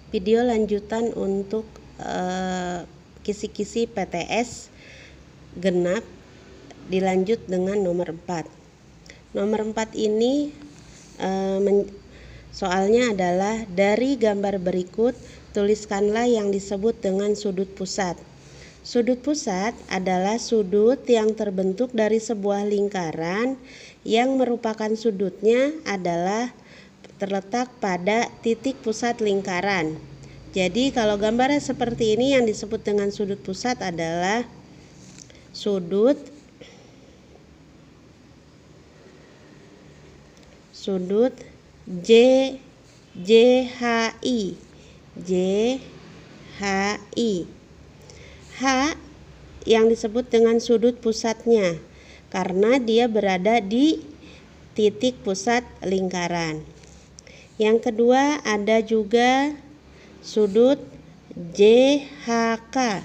Video lanjutan untuk kisi-kisi PTS genap dilanjut dengan nomor 4. Nomor 4 ini soalnya adalah dari gambar berikut tuliskanlah yang disebut dengan sudut pusat. Sudut pusat adalah sudut yang terbentuk dari sebuah lingkaran yang merupakan sudutnya adalah terletak pada titik pusat lingkaran. Jadi kalau gambarnya seperti ini, yang disebut dengan sudut pusat adalah sudut JHI. H yang disebut dengan sudut pusatnya karena dia berada di titik pusat lingkaran. Yang kedua ada juga sudut JHK.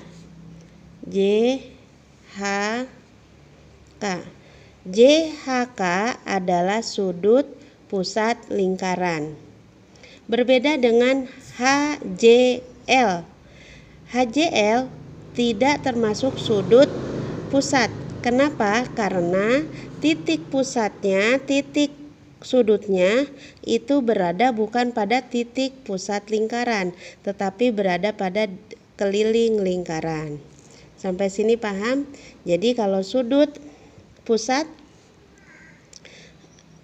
JHK adalah sudut pusat lingkaran. Berbeda dengan HJL. HJL tidak termasuk sudut pusat. Kenapa? Karena titik pusatnya, titik sudutnya itu berada bukan pada titik pusat lingkaran, tetapi berada pada keliling lingkaran. Sampai sini paham? Jadi kalau sudut pusat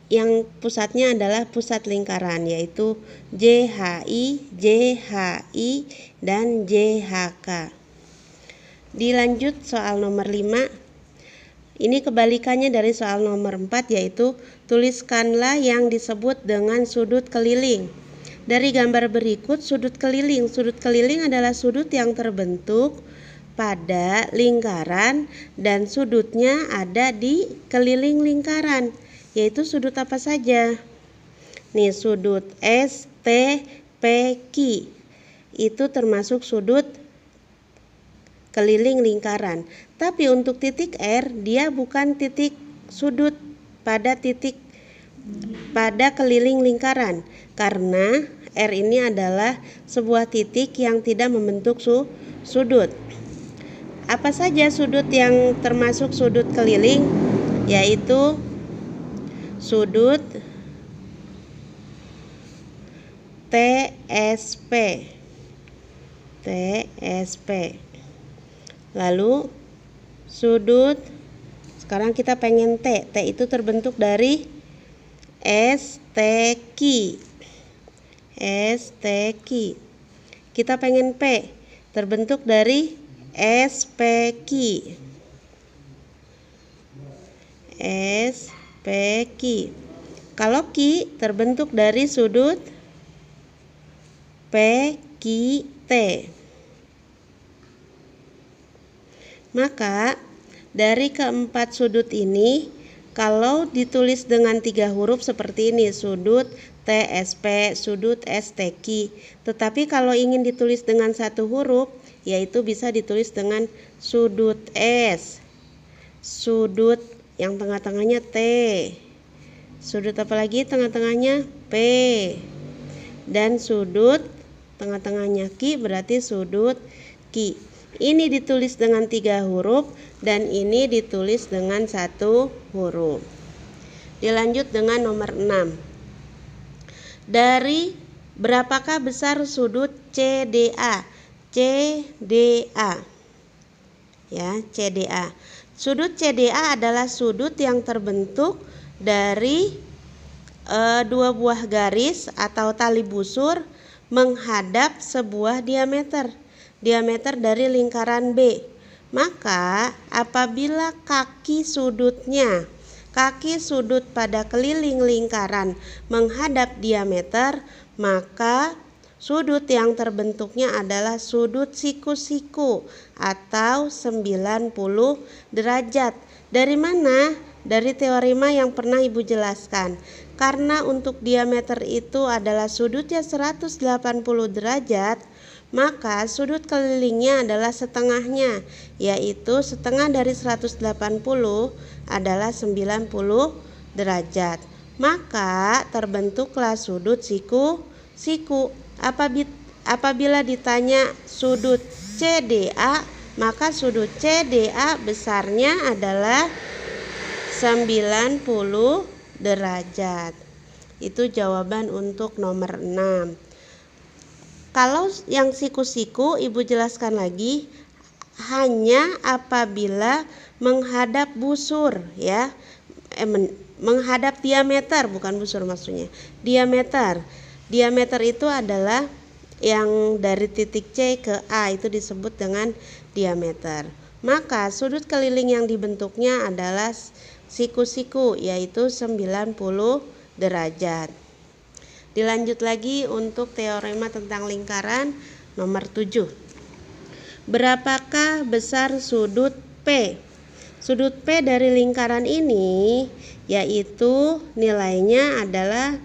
yang pusatnya adalah pusat lingkaran, yaitu JHI, dan JHK. Dilanjut soal nomor 5. Ini kebalikannya dari soal nomor 4, yaitu tuliskanlah yang disebut dengan sudut keliling. Dari gambar berikut sudut keliling. Sudut keliling adalah sudut yang terbentuk pada lingkaran dan sudutnya ada di keliling lingkaran. Yaitu sudut apa saja? Nih, sudut STPQ itu termasuk sudut keliling lingkaran. Tapi untuk titik R, dia bukan titik sudut pada keliling lingkaran, karena R ini adalah sebuah titik yang tidak membentuk sudut. Apa saja sudut yang termasuk sudut keliling? Yaitu sudut TSP. Lalu sudut, sekarang kita pengen T. T itu terbentuk dari STQ. Kita pengen P, terbentuk dari SPQ. Kalau Q terbentuk dari sudut PQT. Maka dari keempat sudut ini, kalau ditulis dengan 3 huruf seperti ini, sudut TSP, sudut STQ. Tetapi kalau ingin ditulis dengan 1 huruf, yaitu bisa ditulis dengan sudut S, sudut yang tengah-tengahnya T, sudut apa lagi tengah-tengahnya P, dan sudut tengah-tengahnya Q berarti sudut Q. Ini ditulis dengan 3 huruf dan ini ditulis dengan 1 huruf. Dilanjut dengan nomor 6. Dari berapakah besar sudut CDA? CDA. Sudut CDA adalah sudut yang terbentuk dari 2 buah garis atau tali busur menghadap sebuah diameter dari lingkaran B. Maka apabila kaki sudut pada keliling lingkaran menghadap diameter, maka sudut yang terbentuknya adalah sudut siku-siku atau 90 derajat. Dari mana? Dari teorema yang pernah Ibu jelaskan. Karena untuk diameter itu adalah sudutnya 180 derajat, maka sudut kelilingnya adalah setengahnya, yaitu setengah dari 180 adalah 90 derajat. Maka terbentuklah sudut siku-siku. apabila ditanya sudut CDA, maka sudut CDA besarnya adalah 90 derajat. Itu jawaban untuk nomor 6. Kalau yang siku-siku Ibu jelaskan lagi, hanya apabila menghadap busur ya. Menghadap diameter, bukan busur maksudnya. Diameter. Diameter itu adalah yang dari titik C ke A, itu disebut dengan diameter. Maka sudut keliling yang dibentuknya adalah siku-siku, yaitu 90 derajat. Dilanjut lagi untuk teorema tentang lingkaran nomor 7. Berapakah besar sudut P? Sudut P dari lingkaran ini yaitu nilainya adalah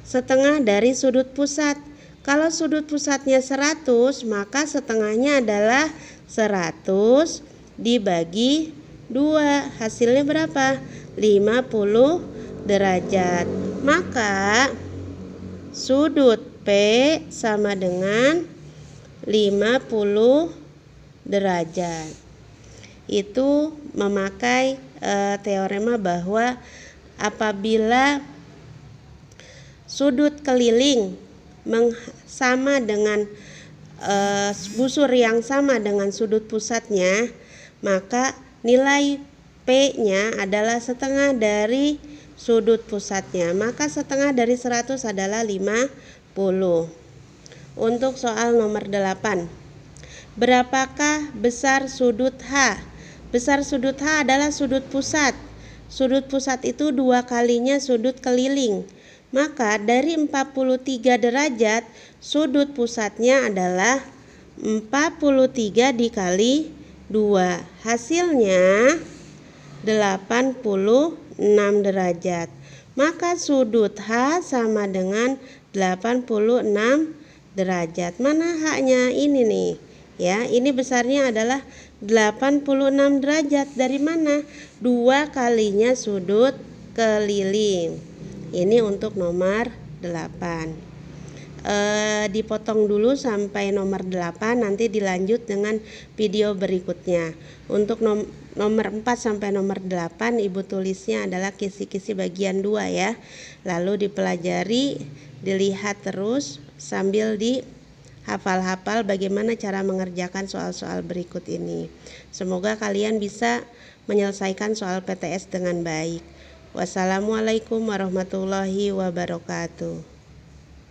setengah dari sudut pusat. Kalau sudut pusatnya 100, maka setengahnya adalah 100 dibagi 2. Hasilnya berapa? 50 derajat. Maka sudut P sama dengan 50 derajat. Itu memakai teorema bahwa apabila sudut keliling sama dengan busur yang sama dengan sudut pusatnya, maka nilai P-nya adalah setengah dari sudut pusatnya. Maka setengah dari 100 adalah 50. Untuk soal nomor 8. Berapakah besar sudut H? Besar sudut H adalah sudut pusat. Sudut pusat itu 2 kalinya sudut keliling. Maka dari 43 derajat, sudut pusatnya adalah 43 dikali 2. Hasilnya 86 derajat. Maka sudut H sama dengan 86 derajat. Mana H-nya? Ini nih. Ya, ini besarnya adalah 86 derajat. Dari mana? 2 kalinya sudut keliling. Ini untuk nomor 8. Dipotong dulu sampai nomor 8, nanti dilanjut dengan video berikutnya. Untuk nomor 4 sampai nomor 8 Ibu tulisnya adalah kisi-kisi bagian 2 ya. Lalu dipelajari, dilihat terus sambil dihafal-hafal bagaimana cara mengerjakan soal-soal berikut ini. Semoga kalian bisa menyelesaikan soal PTS dengan baik. Wassalamualaikum warahmatullahi wabarakatuh.